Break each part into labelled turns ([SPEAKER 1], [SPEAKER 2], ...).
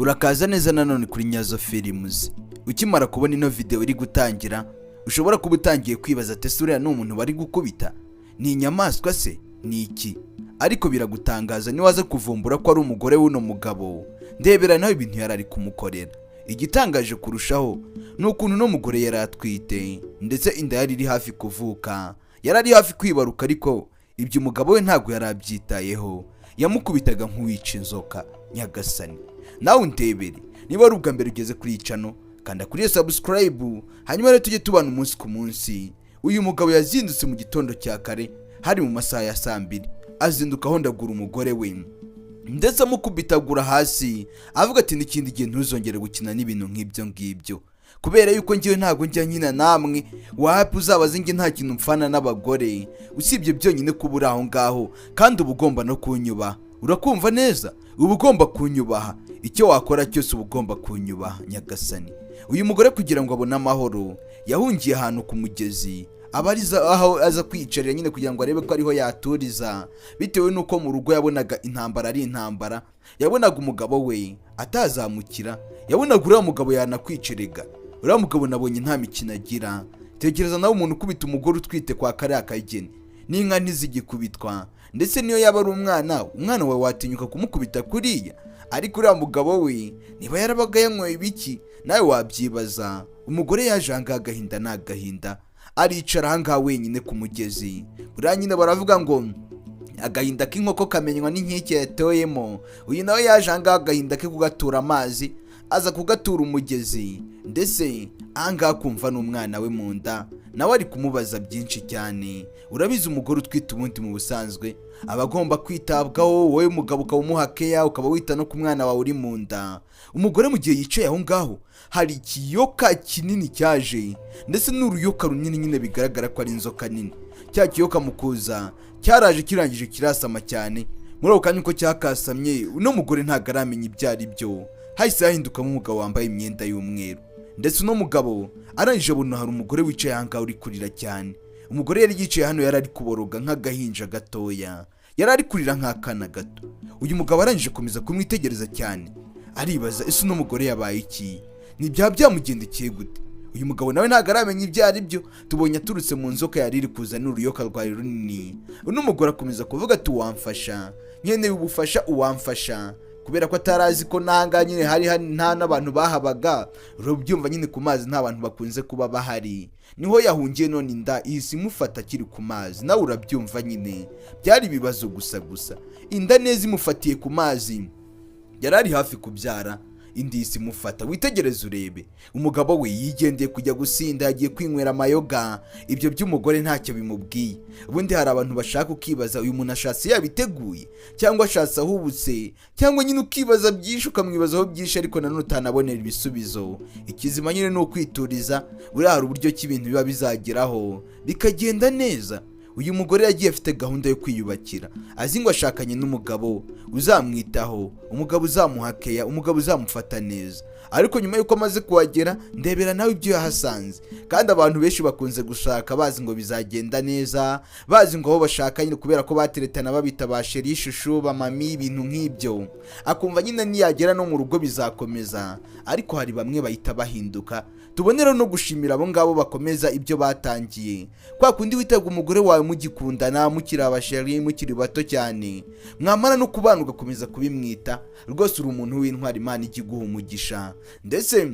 [SPEAKER 1] Urakaza neza nanone kuri Nyazo Films. Ukimara kubona ino video iri gutangira, ushobora kuba utangiye kwibaza ati uriya ni umuntu bari gukubita, ni inyamaswa se, ni iki? Ariko biragutangaza niwaza kuvumbura ko ari umugore w'uno mugabo. Ndebera nawe ibintu yarari kumukorera. Igitangaje kurushaho nukuntu no mugore yaratwite ndetse inda yari iri hafi kuvuka. Yarari hafi kwibaruka ariko ibyo umugabo we ntago yarabyitayeho. Yamukubitaga nk'uwica inzoka. Nyagasani, nawe undebere niba ari ubwa mbere ugeze kuri icano kanda kuri subscribe, hanyuma rero tujye tubana umunsi ku munsi. Uyu mugabo yazindutse mu gitondo cya kare hari mu masaha ya 2 azinduka hondagura umugore we ndetse amukubitagura hasi avuga ati n'ikindi gihe ntuzongere gukina n'ibintu nk'ibyo ngibyo, kubera yuko ngiye ntago njya nkina namwe. Wapi uzabaze nge nta kintu mfana n'abagore usibye byonyine kubura aho ngaho, kandi ubugomba no kunyubaha. Urakumva neza? Ubugomba kunyubaha. Icyo wakora cyose ubugomba kunyubaha. Nyagasani, uyu mugore kugira ngo abone amahoro yahungiye ahantu ku mugezi, abariza aho aza kwicarira nyine kugira ngo arebe ko ariho yaturiza, bitewe nuko mu rugo yabonaga intambara ari intambara. Yabonaga umugabo we atazamukira, yabonaga uriya mugabo yanakwicerega. Uriya mugabo nabonye nta mikino agira. Tekereza nawe umuntu ukubita umugore utwite kwa kare akageni, n'inka ntizigikubitwa, ndetse niyo yaba ari umwana wawe watinyuka kumukubita kuriya. Ariko uriya mugabo we niba yarabaga yanyweye ibiki nawe wabyibaza. Umugore yaje ahangaha agahinda n'agahinda, aricara ahangaha wenyine ku mugezi. Buriya nyine baravuga ngo agahinda k'inkoko kamenywa n'inkike yatoyemo. Uyu nawe yaje ahangaha agahinda ke kugatura amazi, aza kugatura umugezi, ndetse ahangaha kumva n'umwana we mu nda nawe ari kumubaza byinshi cyane. Urabizi umugore utwite ubundi mu busanzwe aba agomba kwitabwaho, wowe mugabo ukaba umuha keya, ukaba wita no ku mwana wawe uri mu nda. Umugore mu gihe yicaye aho ngaho hari ikiyoka kinini cyaje, ndetse n'uruyoka runini nyine bigaragara ko ari inzoka nini. Cya kiyoka mukuza cyaraje kirangije kirasama cyane. Muri ako kanya uko cyakasamye uno mugore ntago aramenya ibyo ari byo, hahise hahindukamo umugabo wambaye imyenda y'umweru. Ndetse uno mugabo arangije abona hari umugore wicaye ahangaha uri kurira cyane. Umugore yari yicaye hano yari ari kuboroga nk'agahinja gatoya, yari ari kurira nk'akana gato. Uyu mugabo arangije komeza kumwitegereza cyane, aribaza ese uno mugore yabaye iki, ni byamugendekeye gute? Uyu mugabo nawe ntago aramenya ibyo ari byo. Tubonye aturutse mu nzoka yari iri kuza n'uruyoka rwari runini. Uno mugore akomeza kuvuga ati wamfasha, nyene ubufasha uwamfasha, kubera ko atarazi ko nanga nyine hari nta n'abantu bahabaga. Urubyumva nyine ku mazi nta bantu bakunze kuba bahari. Niho yahungiye none inda isi mufata kiri ku mazi. Nawe urabyumva nyine byari ibibazo gusa. Inda neza imufatiye ku mazi, yarari hafi kubyara. Indisi mufata witegereze urebe. Umugabo we yigendeye kujya gusinda, yagiye kwinywera amayoga. Ibyo by'umugore ntacyo bimubwiye. Ubundi hari abantu bashaka ukibaza uyu muntu ashatse yabiteguye cyangwa ashatse ahubutse, cyangwa nyine ukibaza byinshi ukamwibazaho byinshi ariko nanone utanabonera ibisubizo. Ikizima nyine ni ukwituriza. Buriya hari uburyo ki ibintu biba bizageraho bikagenda neza. Uyu mugore yagiye afite gahunda yo kwiyubakira, azi ngo ashakanye n'umugabo uzamwitaho, umugabo uzamuhakeya, umugabo uzamufata neza. Ariko nyuma yuko amaze kuhagera, ndebera nawe ibyo yahasanze. Kandi abantu benshi bakunze gushaka bazi ngo bizagenda neza, bazi ngo aho bashakanye kubera ko bateretana babita ba sheri, shushu, bamami, ibintu nk'ibyo. Akumva nyine niyagera no mu rugo bizakomeza. Ariko hari bamwe bahita bahinduka. Tubonera no gushimira abo ngabo bakomeza ibyo batangiye. Kwa kundi witaga umugore wawe mugikundana, mukiri abasheri, mukiri bato cyane, mwamara no kubana ugakomeza kubimwita. Rwose uri umuntu w'intwari, Imana igiguha umugisha. Ndetse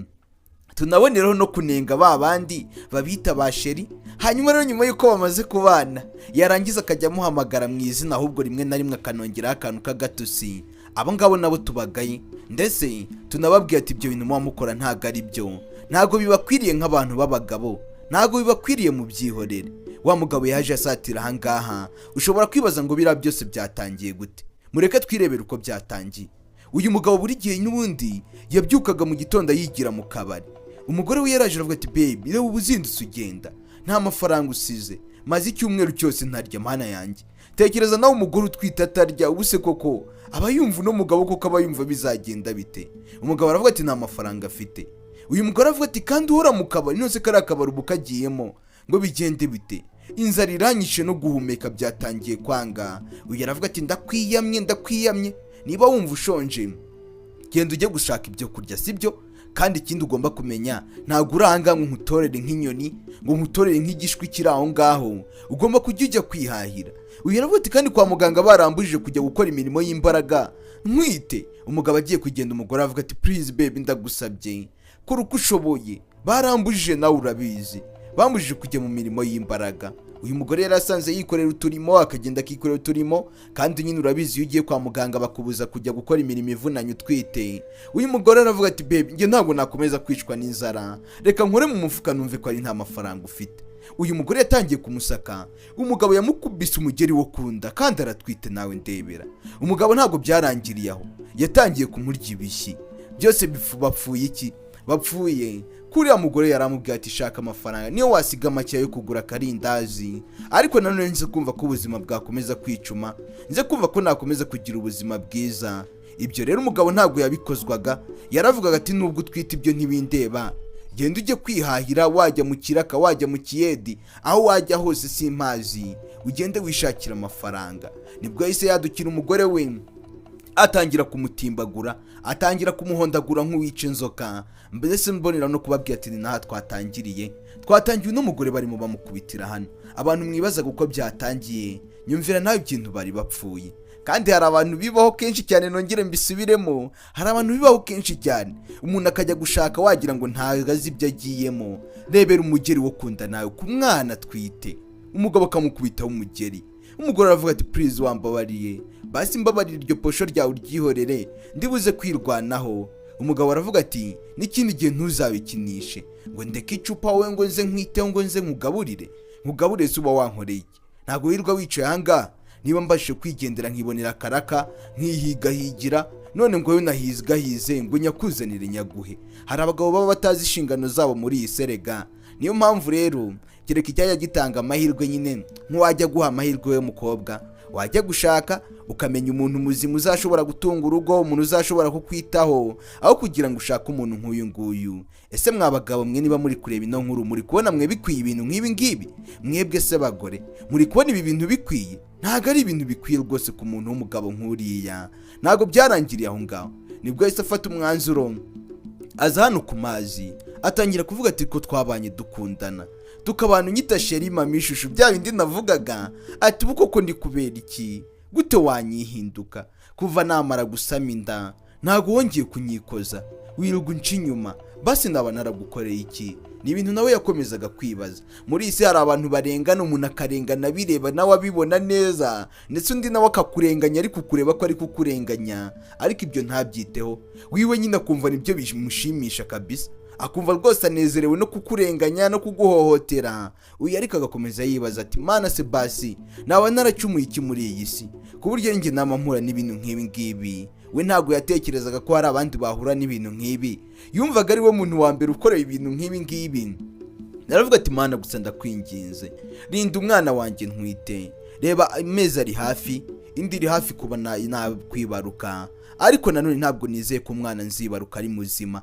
[SPEAKER 1] tunaboneraho no kunenga babandi babita basheri. Hanyuma rero nyuma yuko bamaze kubana yarangiza akajya amuhamagara mu izina, ahubwo rimwe na rimwe akanongeraho akantu k'agatusi. Abo ngabo nabo tubagaye, ndetse tunababwiye ati ibyo bintu mukora ntago ari byo, ntago bibakwiriye nk'abantu b'abagabo, ntago bibakwiriye mu byihorere. Wa mugabo yaje asatira ahangaha. Ushobora kwibaza ngo bira byose byatangiye gute? Mureke twirebera uko byatangiye. Uyu mugabo buri gihe n'ubundi yabyukaga mu gitondo yigira mu kabari. Umugore we yaraje aravuga ati baby, reba ubuzindutse ugenda, nta mafaranga usize, maze icyumweru cyose ntarya mana yanjye. Tekereza nawe umugore utwite atarya, ubuse koko aba yumva no mugabo koko aba yumva bizagenda bite? Umugabo aravuga ati nta mafaranga afite. Uyu mugore avuga ati kandi uhora mu kabari, nose kari akabari ubukagiyemo ngo bigende bite? Inzara iranyishe no guhumeka byatangiye kwanga. Uyu aravuga ati ndakwiyamye, niba wumva ushonje genda ujye gushaka ibyo kurya, sibyo? Kandi ikindi ugomba kumenya, ntabwo uranga ngo nkutorere nk'inyoni, ngo nkutorere nk'igishwi kiri aho ngaho, ugomba kujya ujya kwihahira. Uyu aravuga ati kandi kwa muganga barambujije kujya gukora imirimo y'imbaraga ntwite. Umugabo agiye kugenda, umugore avuga ati please baby, ndagusabye kora uko ushoboye, barambujije nawe urabizi, bambujije kujya mu mirimo y'imbaraga. Uyu mugore yarasanze yikorera uturimo, akagenda akikorera uturimo, kandi nyine urabizi iyo ugiye kwa muganga bakubuza kujya gukora imirimo ivunanye utwite. Uyu mugore aravuga ati baby, njye ntabwo nakomeza kwicwa n'inzara, reka nkore mu mufuka numve ko ari nta mafaranga ufite. Uyu mugore yatangiye kumusaka, umugabo yamukubise umugeri wo kunda, kandi aratwite nawe ndebera. Umugabo ntabwo byarangiriye aho, yatangiye kumurya ibishyi. Byose bapfuye iki? Bapfuye kuriya mugore yaramubwiye ati shaka amafaranga niyo wasiga make yo kugura karindazi. Ariko nanone nze kumva ko ubuzima bwakomeza kwicuma, nze kumva ko nakomeza kugira ubuzima bwiza. Ibyo rero umugabo ntabwo yabikozwaga, yaravugaga ati nubwo utwite ibyo ntibindeba, genda ujye kwihahira, wajya mu kiraka, wajya mu kiyedi, aho wajya hose simpazi, ugende wishakira amafaranga. Nibwo yahise yadukira umugore we, atangira kumutimbagura, atangira kumuhondagura nk'uwica inzoka. Mbese mbonera no kubabwira ati naha twatangiye n'umugore barimo bamukubitira hano. Abantu mwibaza uko byatangiye, nyumvira nawe ikintu bari bapfuye. Kandi hari abantu bibaho kenshi cyane, nongere mbisubiremo, hari abantu bibaho kenshi cyane, umuntu akajya gushaka wagira ngo ntagazi ibyo agiyemo. Rebera umugeri wo kunda nawe ku mwana twite, umugabo akamukubitaho umugeri. Umugore aravuga ati please wambabariye, basi mbabarira iryo posho ryawe uryihorere, ndibuze kwirwanaho. Umugabo aravuga ati n'ikindi gihe ntuzabikinishe, ngo ndeke icupa wowe ngo nze nkwiteho, ngo nze nkugaburire se uba wankoreye iki? Ntabwo wirwa wicaye ahangaha, niba mbashije kwigendera nkibonera karaka nkihigahigira, none ngo yo nahize ngo nyakuzanire nyaguhe. Hari abagabo baba batazi inshingano zabo muri iyi serega. Niyo mpamvu rero kereka icyajya gitanga amahirwe nyine, nk'uwajya guha amahirwe we mukobwa, wajya gushaka ukamenya umuntu muzima uzashobora gutunga urugo, umuntu uzashobora kukwitaho, aho kugira ngo ushake umuntu nk'uyu nguyu. Ese mwabagabo mwe niba muri kureba ino nkuru, muri kubona mwe bikwiye ibintu nk'ibi ngibi? Mwebwe se bagore muri kubona ibi bintu bikwiye? Ntabwo ari ibintu bikwiye rwose ku muntu w'umugabo nk'uriya. Ntabwo byarangiriye aho ngaho, nibwo yahise afata umwanzuro, aza hano ku mazi, atangira kuvuga ati ko twabanye dukundana, tukabana unyita sheri mami ishusho, bya bindi navugaga, ati ubu koko ndi kubera iki? Gute wanyihinduka? Kuva namara gusama inda ntabwo wongeye kunyikoza, wirirwa unca inyuma, basi naba naragukoreye iki? Ni ibintu nawe yakomezaga kwibaza. Muri isi hari abantu barengana, umuntu akarengana bireba nawe abibona neza, ndetse undi nawe akakurenganya ariko kureba ko ari kukurenganya, ariko ibyo ntabyiteho. Wiwe nyine akumva nibyo bimushimisha kabisa, akumva rwose anezerewe no kukurenganya no kuguhohotera. Uyu ariko agakomeza yibaza ati mana se basi naba naracumuye iki muri iyi si, ku buryo njye nama mpura n'ibintu nk'ibi ngibi? We ntabwo yatekerezaga ko hari abandi bahura n'ibintu nk'ibi, yumvaga ari we muntu wa mbere ukoreye ibintu nk'ibi ngibi. Naravuga ati mana gusa ndakwinginze, rinda umwana wanjye ntwite, reba amezi ari hafi, indi iri hafi kuba nakwibaruka, ariko nanone ntabwo nizeye ko umwana nzibaruka ari muzima.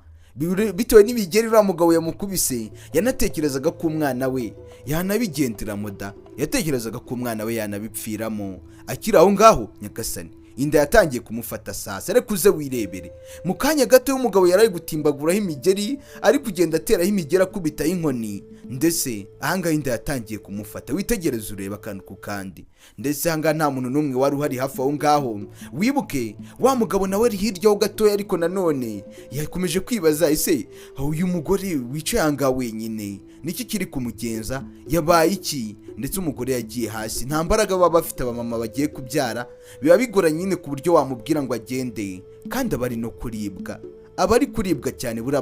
[SPEAKER 1] Bitewe n'ibigeri uriya mugabo yamukubise, yanatekerezaga ko umwana we yanabigenderamo da, yatekerezaga ko umwana we yanabipfiramo. Akiri aho ngaho nyagasani, inda yatangiye kumufata sasa. Ariko uze wirebere, mu kanya gato y'umugabo yari gutimbaguraho imigeri, ari kugenda ateraho imigeri akubitaho inkoni, ndetse ahangaha inda yatangiye kumufata. Witegereze ureba akantu ku kandi, ndetse ahangaha nta muntu n'umwe wari uhari hafi aho ngaho. Wibuke wa mugabo nawe ari hirya ho gatoya, ariko nanone yakomeje kwibaza, ese uyu mugore wicaye ahangaha wenyine niki kiri kumugenza, yabaye iki? Ndetse umugore yagiye hasi, nta mbaraga baba bafite abamama bagiye kubyara, biba bigoranye nyine ku buryo wamubwira ngo agende, kandi abari no kuribwa, abari kuribwa cyane. Buri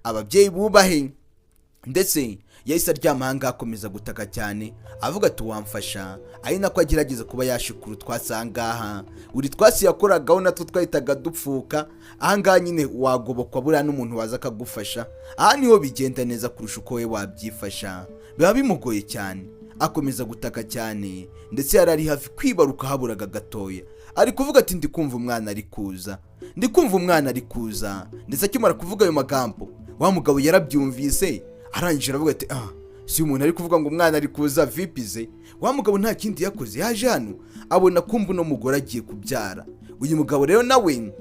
[SPEAKER 1] ababyeyi bubahe. Ndetse yahise aryama ahangaha akomeza gutaka cyane, avuga ati wamfasha. Ari nako agerageza kuba yashikura utwatsi ahangaha, uri twasi yakoragaho natwo twahitaga dupfuka. Ahangaha nyine wagobokwa buriya n'umuntu waza akagufasha. Aha niho bigenda neza kurusha uko we wabyifasha, biba bimugoye cyane. Akomeza gutaka cyane, ndetse yari ari hafi kwibaruka haburaga gatoya. Ari kuvuga ati ndi kumva umwana ari kuza, ndetse akimara kuvuga ayo magambo, wa mugabo yarabyumvise, arangije aravuga ati si umuntu ari kuvuga ngo umwana ari kuza vipize. Wa mugabo nta kindi yakoze, yaje hano abona kumva no mugore agiye kubyara. Uyu mugabo rero nawe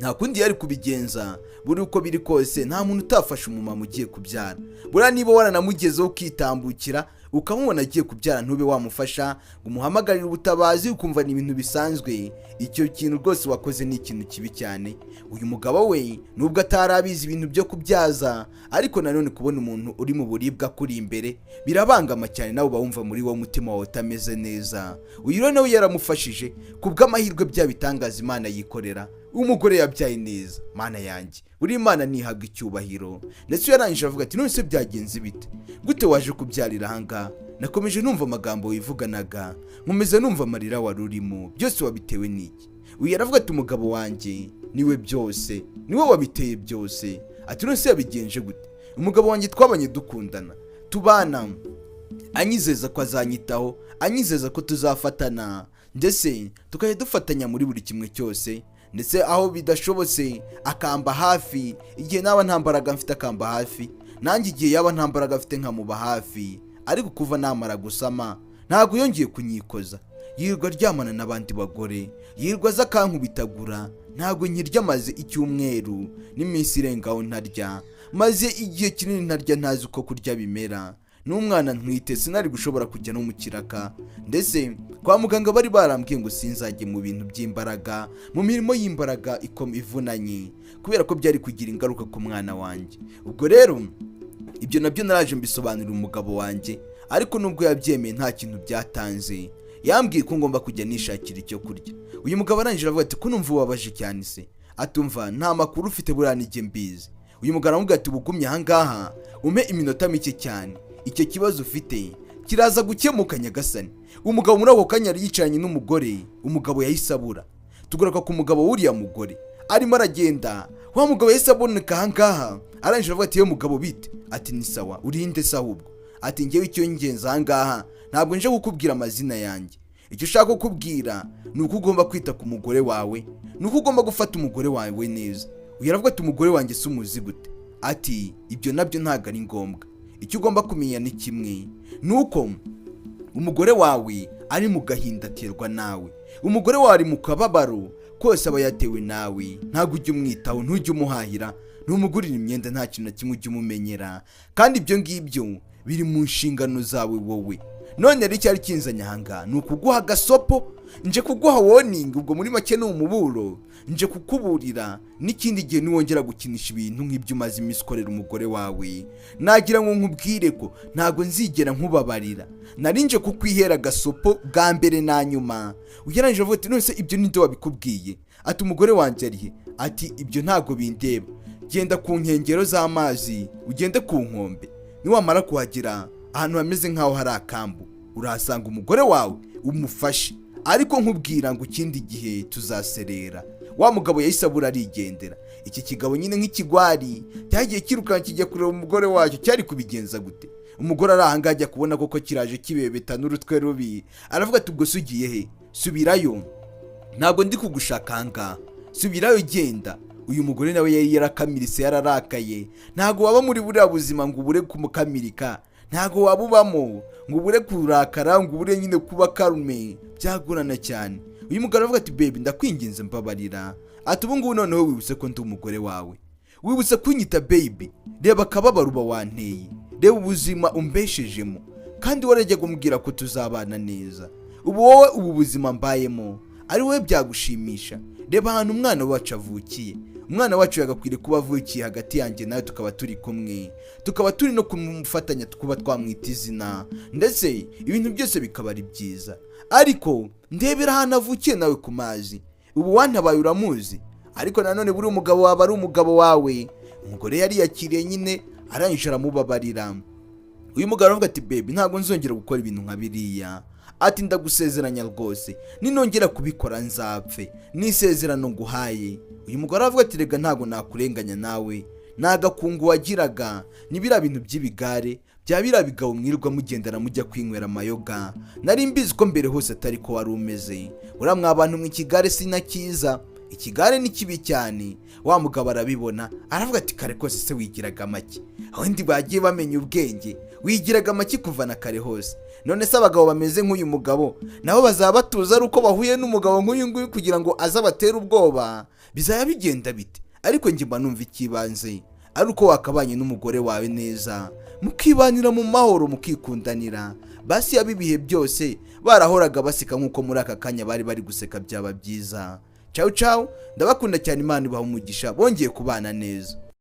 [SPEAKER 1] nta kundi yari kubigenza. Buri uko biri kose nta muntu utafasha umumama ugiye kubyara. Buriya niba waranamugezeho ukitambukira ukamubona agiye kubyara ntube wamufasha ngo umuhamagarire ubutabazi ukumva ni ibintu bisanzwe, icyo kintu rwose wakoze ni ikintu kibi cyane. Uyu mugabo we nubwo atarabizi ibintu byo kubyaza, ariko nanone kubona umuntu uri mu buribwa kuri imbere birabangama cyane, nawe bawumva muri wo mutima wawe utameze neza. Uyu rero nawe yaramufashije kubw'amahirwe bya bitangaza Imana yikorera. Umugore yabyaye neza, Mana yanjye buri Imana nihaga icyubahiro. Ndetse yarangije avuga ati none se byagenze bite, gute waje kubyarira ahangaha? Nakomeje numva amagambo wivuganaga, nkomeza numva amarira wari urimo, byose wabitewe n'iki? Uyu yaravuga ati umugabo wanjye niwe byose, niwe wabiteye byose. Ati none se yabigenje gute? Umugabo wanjye twabanye dukundana, tubana, anyizeza ko azanyitaho, anyizeza ko tuzafatana, ndetse tukajya dufatanya muri buri kimwe cyose, ndetse aho bidashobotse akamba hafi, igihe naba nta mbaraga mfite akamba hafi, nanjye igihe yaba nta mbaraga afite nkamuba hafi. Ariko kuva namara gusama ntabwo yongeye kunyikoza, yirirwa aryamana n'abandi bagore, yirirwa aza akankubitagura. Ntabwo nkirya maze icyumweru n'iminsi irengaho ntarya, maze igihe kinini ntarya, ntazi uko kurya bimera. N'umwana ntwite sinari gushobora kujya no mu kiraka, ndetse kwa muganga bari barambwiye ngo sinzajye mu bintu by'imbaraga, mu mirimo y'imbaraga ivunanye, kubera ko byari kugira ingaruka ku mwana wanjye. Ubwo rero ibyo nabyo naraje mbisobanurira umugabo wanjye, ariko nubwo yabyemeye nta kintu byatanze. Yambwiye ko ngomba kujya nishakira icyo kurya. Uyu mugabo arangije avuga ati ko numva ubabaje cyane se, atumva nta makuru ufite buriya nijye mbizi. Uyu mugabo aramubwira ati ubugumye ahangaha umpe iminota mike cyane, icyo kibazo ufite kiraza gukemuka nyagasani. Umugabo muri ako kanya yari yicaranye n'umugore, umugabo yahise abura. Tugaruka ku mugabo w'uriya mugore arimo aragenda, wa mugabo yahise aboneka ahangaha. Arangije avuga ati yo mugabo bite? Ati ni sawa, urinde se ahubwo? Ati ngewe icyo ngenza ahangaha ntabwo nje kukubwira amazina yanjye, icyo ushaka kukubwira ni uko ugomba kwita ku mugore wawe, ni uko ugomba gufata umugore wawe neza. Uyu aravuga ati umugore wanjye si umuzi gute? Ati ibyo nabyo ntabwo ari ngombwa, icyo ugomba kumenya ni kimwe, ni uko umugore wawe ari mu gahinda aterwa nawe, umugore wawe ari mu kababaro kose aba yatewe nawe. Ntabwo ujye umwitaho, ntujye umuhahira, ntumugurire imyenda, nta kintu na kimwe ujye umumenyera, kandi ibyo ngibyo biri mu nshingano zawe wowe. None rero icyari kinzanye ahangaha ni ukuguha agasopo, nje kuguha warning, ubwo muri make ni umuburo, nje kukuburira n'ikindi gihe niwongera gukinisha ibintu nk'ibyo umaze iminsi ukorera umugore wawe, nagira ngo nkubwire ko ntabwo nzigera nkubabarira. Nari nje kukwihera agasopo bwa mbere na nyuma. Ugereranyije avuga ati none se ibyo ninde wabikubwiye? Ati umugore wanjye arihe? Ati ibyo ntabwo bindeba, genda ku nkengero z'amazi, ugende ku nkombe, niwamara kuhagera ahantu hameze nk'aho hari akambu, urahasanga umugore wawe umufashe, ariko nkubwira ngo ikindi gihe tuzaserera. Wa mugabo yahise abura arigendera. Iki kigabo nyine nk'ikigwari cyagiye kiruka kijya kureba umugore wacyo, cyari kubigenza gute? Umugore ari ahangaha ajya kubona koko kiraje kibebeta n'urutwe rubi, aravuga ati ubwo sugiye he? Subirayo, ntabwo ndi kugushaka ahangaha, subirayo genda. Uyu mugore nawe yari yarakamiritse, yararakaye. Ntabwo waba muri buriya buzima ngo ubure kumukamirika, ntabwo wabubamo ngo ubure kurakara, ngo ubure nyine kuba karume, byagorana cyane. Uyu mugabo aravuga ati baby ndakwinginze mbabarira, ati ubu ngubu noneho wibutse ko ndi umugore wawe, wibutse kunyita baby, reba akababaro uba wanteye, reba ubuzima umbeshejemo, kandi warajyaga umbwira ko tuzabana neza. Ubu wowe ubu buzima mbayemo ari wowe byagushimisha? Reba ahantu umwana wacu avukiye, umwana wacu yagakwiriye kuba avukiye hagati yanjye nawe, tukaba turi kumwe, tukaba turi no kumufatanya, kuba twamwita izina, ndetse ibintu byose bikaba ari byiza. Ariko ndebera ahantu avukiye nawe ku mazi, ubu wantabaye uramuzi, ariko nanone buri umugabo wawe ari umugabo wawe. Umugore yari yakiriye nyine, arangije aramubabarira. Uyu mugabo aravuga ati baby ntabwo nzongera gukora ibintu nka biriya, ati ndagusezeranya rwose ninongera kubikora nzapfe, nisezerano nguhaye. Uyu mugore aravuga ati rega ntabwo nakurenganya nawe, nagakungu wagiraga nibira bintu by'ibigare bya bira bigabo mwirwa mugendana mujya kwinywera amayoga, nari mbizi ko mbere hose atari ko wari umeze. Uramwa abantu mu kigare sinakiza, ikigare ni kibi cyane. Wa mugabo arabibona aravuga ati kare kose se wigiraga make, abandi bagiye bamenya ubwenge, wigiraga make kuva na kare hose. None se abagabo bameze nk'uyu mugabo nabo bazaba batuza ari uko bahuye n'umugabo nk'uyu nguyu kugira ngo azabatera ubwoba? Bizaya bigenda bite? Ariko njye mba numva ikibanze ari uko wakabanye n'umugore wawe neza, mukibanira mu mahoro, mukikundanira. Basi yabibihe byose barahoraga baseka nk'uko muri aka kanya bari guseka, byaba byiza. Ciao ciao, ndabakunda cyane, Imana ibaha umugisha, bongeye kubana neza.